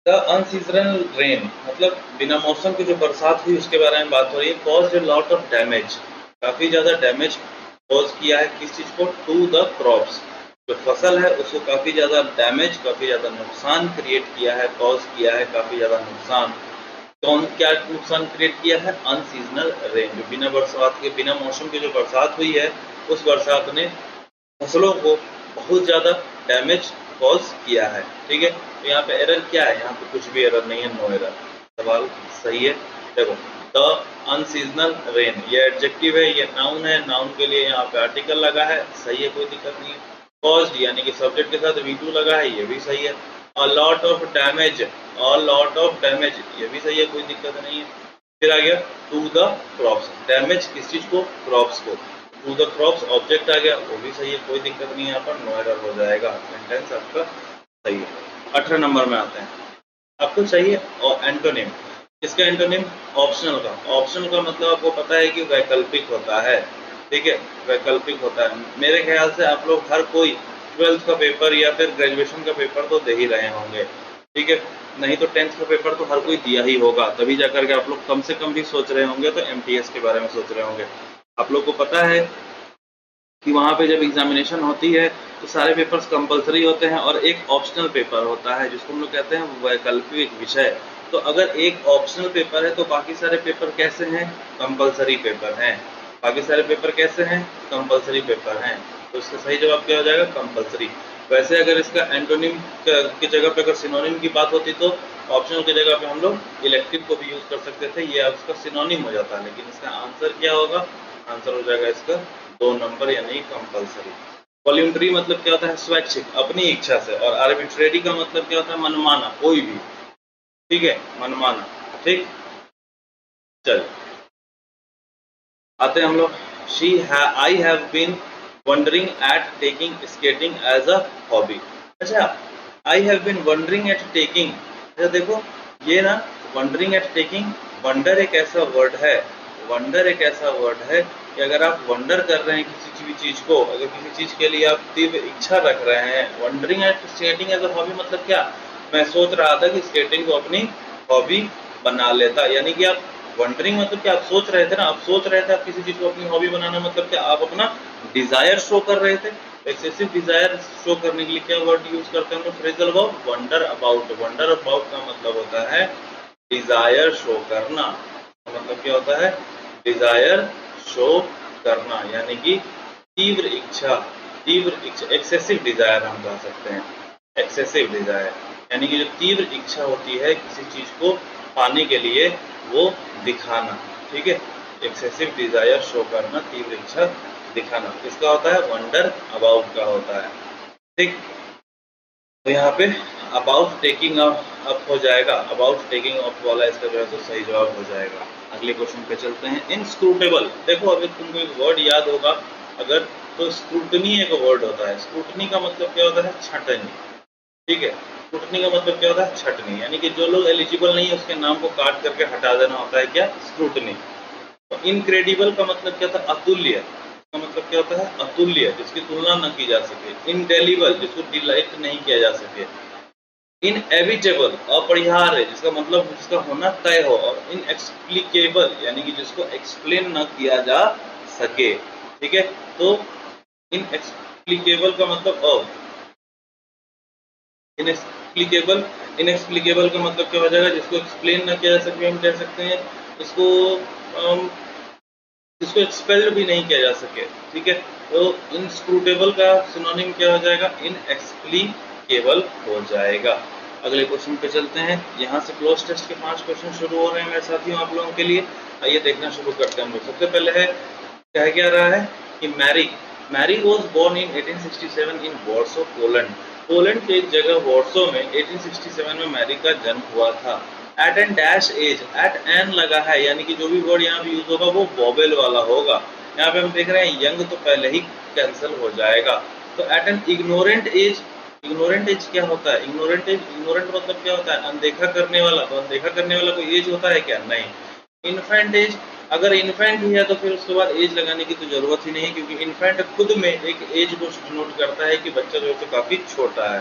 द अनसीजनल रेन, मतलब बिना मौसम की जो बरसात हुई उसके बारे में बात हो रही है। Caused a lot of damage, काफी ज्यादा डैमेज कॉज किया है किस चीज को, टू द क्रॉप्स, जो फसल है उसको काफी ज्यादा डैमेज, काफी ज्यादा नुकसान क्रिएट किया है, कॉज किया है काफी ज्यादा नुकसान। कौन क्या नुकसान क्रिएट किया है, अनसीजनल रेन, जो बिना बरसात के, बिना मौसम की जो बरसात हुई है उस बरसात ने फसलों को बहुत ज्यादा डैमेज कॉज किया है, ठीक है। तो यहाँ पे एरर क्या है, यहाँ पे कुछ भी एरर नहीं है, नो एरर, सवाल सही है। देखो द अनसीजनल रेन, ये एडजेक्टिव है, ये नाउन है, नाउन के लिए यहाँ पे आर्टिकल लगा है, सही है, कोई दिक्कत नहीं है। कॉज्ड यानी कि सब्जेक्ट के साथ V2 लगा है, ये भी सही है। A lot of damage, a lot of damage, ये भी सही है, कोई दिक्कत नहीं है। फिर आ गया टू द क्रॉप्स, डैमेज किस चीज को, क्रॉप्स को। टू द क्रॉप्स ऑब्जेक्ट आ गया, वो भी सही है, कोई दिक्कत नहीं है, यहाँ पर नो एरर हो जाएगा, सेंटेंस आपका सही है। 18 नंबर में आते हैं, आपको चाहिए और एंटोनिम। इसका एंटोनिम ऑप्शनल का, ऑप्शनल का मतलब आपको पता है कि वैकल्पिक होता है, ठीक है, वैकल्पिक होता है। मेरे ख्याल से आप लोग हर कोई 12th का पेपर या फिर ग्रेजुएशन का पेपर तो दे ही रहे होंगे, ठीक है, नहीं तो 10th का पेपर तो हर कोई दिया ही होगा, तभी जाकर के आप लोग कम से कम भी सोच रहे होंगे, तो MTS के बारे में सोच रहे होंगे। आप लोग को पता है कि वहाँ पे जब एग्जामिनेशन होती है तो सारे पेपर्स कंपलसरी होते हैं और एक ऑप्शनल पेपर होता है जिसको हम लोग कहते हैं वैकल्पिक विषय। तो अगर एक ऑप्शनल पेपर है तो बाकी सारे पेपर कैसे हैं, कंपलसरी पेपर हैं। बाकी सारे पेपर कैसे हैं, कंपलसरी पेपर हैं। तो इसका सही जवाब क्या हो जाएगा, कंपलसरी। वैसे अगर इसका एंटोनिम की जगह पे अगर सिनोनिम की बात होती तो ऑप्शनल की जगह पे हम लोग इलेक्टिव को भी यूज कर सकते थे, ये उसका सिनोनिम हो जाता है। लेकिन इसका आंसर क्या होगा, आंसर हो जाएगा इसका 2 नंबर यानी कंपलसरी। वॉल्यूंटरी मतलब क्या होता है, स्वैच्छिक, अपनी इच्छा से। और आर्बिट्रेरी का मतलब क्या होता है, मनमाना, कोई भी, ठीक है, मनमाना, ठीक। चल आते हैं हम लोग। I have been wondering at taking skating as a hobby. अच्छा, I have been wondering at taking, अच्छा देखो ये ना, वंडरिंग एट टेकिंग, वंडर एक ऐसा वर्ड है, वंडर एक ऐसा वर्ड है कि अगर आप वंडर कर रहे हैं किसी भी चीज को, अगर किसी चीज के लिए आप तीव्र इच्छा रख रहे हैं, wondering at skating as a hobby मतलब क्या, मैं सोच रहा था कि स्केटिंग को अपनी हॉबी बना लेता, यानी कि आप वंडरिंग मतलब क्या, आप सोच रहे थे ना, आप सोच रहे थे आप किसी चीज को अपनी हॉबी बनाना, मतलब क्या, आप अपना डिजायर शो कर रहे थे। एक्सेसिव डिजायर शो करने के लिए क्या वर्ड यूज करते हैं हम लोग, phrasal verb wonder about. Wonder about का मतलब होता है डिजायर शो करना, मतलब क्या होता है, डिजायर शो करना, यानी कि तीव्र इच्छा, तीव्र इच्छा, एक्सेसिव डिजायर हम कह सकते हैं। एक्सेसिव डिजायर यानी कि जो तीव्र इच्छा होती है किसी चीज को पाने के लिए, वो दिखाना, ठीक है। एक्सेसिव डिजायर शो करना, तीव्र इच्छा दिखाना, इसका होता है वंडर अबाउट का होता है, ठीक। तो यहाँ पे अबाउट टेकिंग अप हो जाएगा, अबाउट टेकिंग अप वाला इसका जो है तो सही जवाब हो जाएगा। अगले क्वेश्चन पे चलते हैं। इनस्क्रूटेबल, देखो अगर तुमको एक वर्ड याद होगा अगर, तो स्क्रूटनी एक वर्ड होता है। स्क्रूटनी का मतलब क्या होता है, छटनी, ठीक है। स्क्रूटनी का मतलब क्या होता है, छटनी, यानी कि जो लोग एलिजिबल नहीं है उसके नाम को काट करके हटा देना होता है क्या, स्क्रूटनी। तो इनक्रेडिबल का मतलब क्या था, अतुल्य, का मतलब क्या होता है, अतुल्य, जिसकी तुलना न की जा सके। इनडेलिबल, जिसको डिलाइट नहीं किया जा सके। इनएविटेबल, अपरिहार्य, जिसका मतलब जिसका होना तय हो। और इनएक्सप्लिकेबल यानी कि जिसको एक्सप्लेन न किया जा सके, ठीक है। तो इनएक्सप्लिकेबल का मतलब इनएक्सप्लिकेबल, इनएक्सप्लिकेबल का मतलब क्या हो जाएगा, जिसको एक्सप्लेन न किया जा सके, हम कह सकते हैं इसको जिसको एक्सपेल्ड भी नहीं किया जा सके, ठीक है। तो इनस्क्रूटेबल का सिनोनिम क्या हो जाएगा, इनएक्सप्लिकेबल हो जाएगा। अगले क्वेश्चन पे चलते हैं। यहाँ से क्लोज टेस्ट के 5 क्वेश्चन शुरू हो रहे हैं मेरे साथियों आप लोगों के लिए। आइए देखना शुरू करते हैं हम लोग। सबसे पहले है, क्या रहा है कि Mary was born in 1867 in Warsaw, Poland. Poland की एक जगह वॉर्सो में 1867 में मैरी का जन्म हुआ था। At an dash age, at an लगा है, यानी कि जो भी वर्ड यहाँ पे यूज होगा वो वोवेल वाला होगा। यहाँ पे हम देख रहे हैं यंग तो पहले ही कैंसिल हो जाएगा। तो at an ignorant age, ignorant age क्या होता है? इग्नोरेंट एज, इग्नोरेंट मतलब क्या होता है? अनदेखा करने वाला। तो अनदेखा करने वाला कोई एज होता है क्या? नहीं। इन्फेंट एज, अगर इन्फेंट ही है तो फिर उसके बाद एज लगाने की तो जरूरत ही नहीं है, क्योंकि इन्फेंट खुद में एक एज को डिनोट करता है कि बच्चा जो है काफी छोटा है।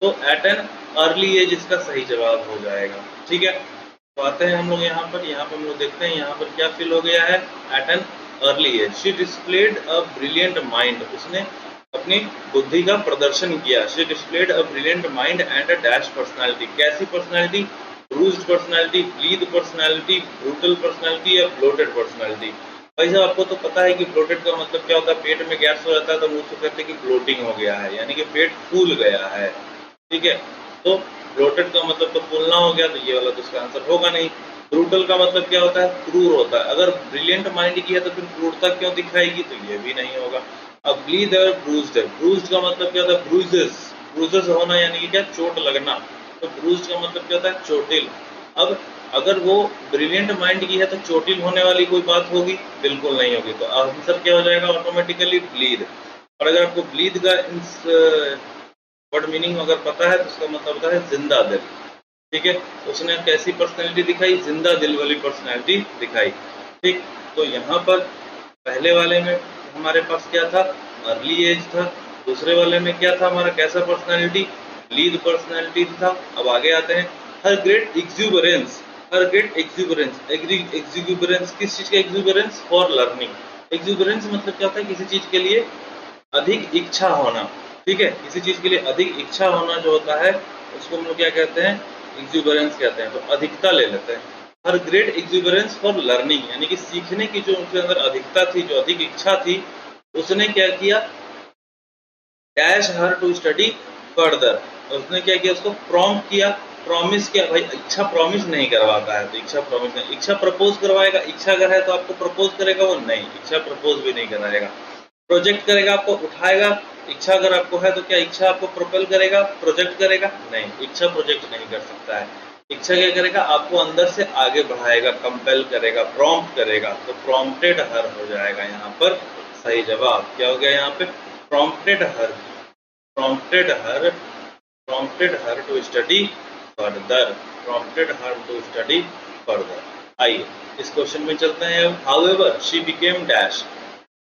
तो एट एन अर्ली एज इसका सही जवाब हो जाएगा। ठीक है, तो आते हैं हम लोग यहाँ पर हम लोग देखते हैं यहाँ पर क्या फिल हो गया है। At an early age she displayed a brilliant mind, उसने अपनी बुद्धि का प्रदर्शन किया। She displayed a brilliant mind and a dash personality, कैसी personality? Bruised personality, bleed personality, brutal personality या ब्लोटेड पर्सनालिटी। भाई साहब आपको तो पता है कि ब्लोटेड का मतलब क्या होता है? पेट में गैस हो जाता है तो मुंह से कहते हैं कि ब्लोटिंग हो गया है, यानी कि पेट फूल गया है। ठीक है, तो ब्लोटेड का मतलब तो फूलना हो गया, तो ये वाला तो इसका आंसर होगा नहीं। ब्रूटल का मतलब क्या होता है? क्रूर होता है। अगर ब्रिलियंट माइंड की है तो फिर क्रूरता क्यों दिखाएगी? तो ये भी नहीं होगा। अब ब्लीड और ब्रूज्ड है, ब्रूज्ड का मतलब क्या होता है? ब्रूजेस, ब्रूजेस होना यानी कि क्या? चोट लगना। तो ब्रूज्ड का मतलब क्या होता है? चोटिल। अब अगर वो ब्रिलियंट माइंड की है तो चोटिल होने वाली कोई बात होगी? बिल्कुल नहीं होगी। तो आंसर क्या हो जाएगा? Automatically bleed. और अगर आपको ब्लीड का वर्ड मीनिंग अगर पता है तो उसका मतलब होता है जिंदा दिल। ठीक है, उसने कैसी पर्सनैलिटी दिखाई? जिंदा दिल वाली पर्सनैलिटी दिखाई। ठीक, तो यहाँ पर पहले वाले में हमारे पास क्या था? अर्ली एज था। दूसरे वाले में क्या था हमारा? कैसा पर्सनैलिटी? लीड पर्सनैलिटी था। अब आगे आते हैं। हर ग्रेट एक्सुबरेंस, हर ग्रेट एक्सुबरेंस, एक्सुबरेंस किस चीज का एक्सुबरेंस? For learning. एक्सुबरेंस मतलब क्या होता है? किसी चीज के लिए अधिक इच्छा होना। ठीक है, किसी चीज के लिए अधिक इच्छा होना जो होता है उसको हम लोग क्या कहते हैं? एक्सुबरेंस कहते हैं। तो अधिकता ले लेते हैं। हर ग्रेट एक्सुबरेंस फॉर लर्निंग, यानी कि सीखने की जो उनके अंदर अधिकता थी, जो अधिक इच्छा थी, उसने क्या किया? Dash her to study further, उसने क्या किया? उसको प्रॉम्प्ट किया। प्रॉमिस किया। भाई इच्छा प्रॉमिस नहीं करवाता है, तो इच्छा प्रॉमिस नहीं। इच्छा प्रपोज करवाएगा। इच्छा अगर है तो आपको प्रपोज करेगा वो? नहीं, इच्छा प्रपोज भी नहीं कराएगा। प्रोजेक्ट करेगा, आपको उठाएगा। इच्छा अगर आपको है तो क्या इच्छा आपको प्रोपेल करेगा? प्रोजेक्ट करेगा? नहीं, इच्छा प्रोजेक्ट नहीं कर सकता है। इच्छा क्या करेगा? आपको अंदर से आगे बढ़ाएगा, कंपेल करेगा, प्रॉम्प्ट करेगा। तो प्रॉम्प्टेड हर हो जाएगा यहाँ पर सही जवाब। क्या हो गया यहाँ पे? Prompted her, prompted her, prompted her to study further, prompted her to study further. आइए इस क्वेश्चन में चलते हैं। However she became dash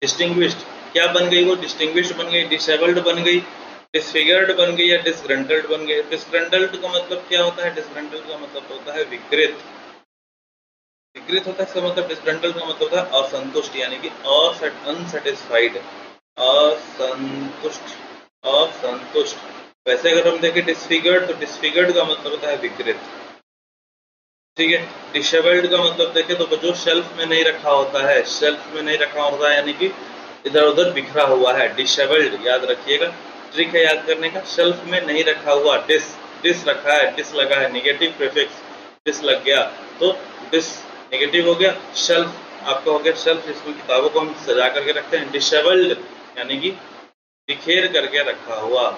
distinguished, क्या बन गई वो? डिस्टिंग्विश्ड बन गई, डिसेबल्ड बन गई, डिसफिगर्ड बन गई या डिसग्रंटल्ड बन गई। डिसग्रंटल्ड का मतलब क्या होता है? डिसग्रंटल्ड का मतलब होता है विकृत। विकृत होता है, इसका मतलब डिसग्रंटल्ड का मतलब होता है असंतुष्ट, यानी कि अनसेटिस्फाइड, असंतुष्ट, असंतुष्ट। वैसे अगर हम देखें डिसफिगर्ड, तो डिसफिगर्ड का मतलब होता है विकृत। ठीक है, डिसेबल्ड का मतलब देखें तो जो शेल्फ में नहीं रखा होता है, शेल्फ में नहीं रखा होता है यानी कि इधर उधर बिखरा हुआ है, डिसेबल्ड। याद रखिएगा, ट्रिक है याद करने का। शेल्फ में नहीं रखा हुआ, डिस, डिस रखा है, डिस लगा है, निगेटिव प्रीफिक्स डिस लग गया तो डिस नेगेटिव हो गया। शेल्फ आपका हो गया शेल्फ, जिसमें किताबों को हम सजा करके रखते हैं। डिसेबल्ड यानी कि बिखेर करके रखा हुआ।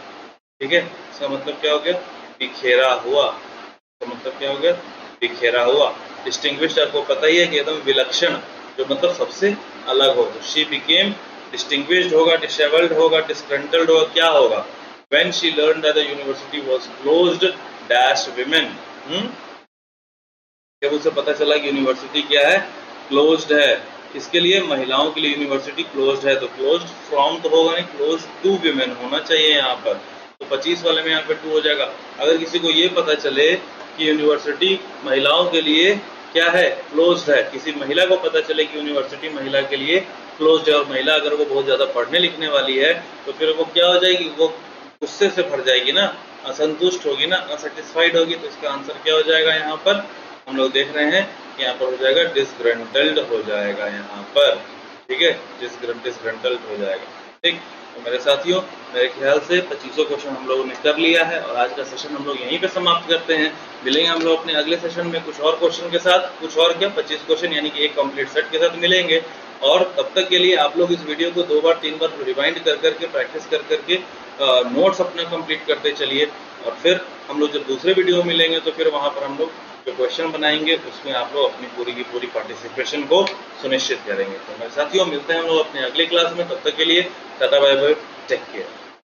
ठीक है, इसका मतलब क्या हो गया? बिखेरा हुआ। इसका मतलब क्या हो गया? बिखेरा हुआ। डिस्टिंग्विश्ड आपको पता ही है कि एकदम विलक्षण, जो मतलब सबसे अलग हो। तो शी बिकेम डिस्टिंग्विश्ड होगा, डिसेबल्ड होगा, डिसग्रंटल्ड होगा, क्या होगा? When she learn that the university was closed dash women, जब उसे पता चला कि यूनिवर्सिटी क्या है? क्लोज्ड है। इसके लिए महिलाओं के लिए यूनिवर्सिटी क्लोज्ड है, तो क्लोज्ड फ्रॉम तो होगा नहीं, क्लोज्ड टू विमेन होना चाहिए यहाँ पर। तो 25 वाले में यहाँ पे 2 हो जाएगा। अगर किसी को ये पता चले कि यूनिवर्सिटी महिलाओं के लिए क्या है? क्लोज्ड है। किसी महिला को पता चले कि यूनिवर्सिटी महिला के लिए क्लोज्ड है, और महिला अगर वो बहुत ज़्यादा पढ़ने लिखने वाली है तो फिर वो क्या हो जाएगी? वो गुस्से से भर जाएगी ना, असंतुष्ट होगी ना, अनसेटिस्फाइड होगी। तो इसका आंसर क्या हो जाएगा यहाँ पर? हम लोग देख रहे हैं यहाँ पर हो जाएगा डिसग्रंटल्ड हो जाएगा यहाँ पर। ठीक है, डिसग्रंटल्ड हो जाएगा। ठीक, तो मेरे साथियों, मेरे ख्याल से 25 क्वेश्चन हम लोगों ने कर लिया है, और आज का सेशन हम लोग यहीं पे समाप्त करते हैं। मिलेंगे हम लोग अपने अगले सेशन में कुछ और क्वेश्चन के साथ, कुछ और क्या 25 क्वेश्चन यानी कि एक कंप्लीट सेट के साथ मिलेंगे। और तब तक के लिए आप लोग इस वीडियो को 2 बार 3 बार रिवाइंड कर करके प्रैक्टिस कर करके नोट्स अपना कंप्लीट करते चलिए। और फिर हम लोग जब दूसरे वीडियो में मिलेंगे तो फिर वहाँ पर हम लोग जो क्वेश्चन बनाएंगे उसमें आप लोग अपनी पूरी की पूरी पार्टिसिपेशन को सुनिश्चित करेंगे। तो मेरे साथियों, मिलते हैं हम लोग अपने अगली क्लास में। तब तक के लिए tata bye bye, take care.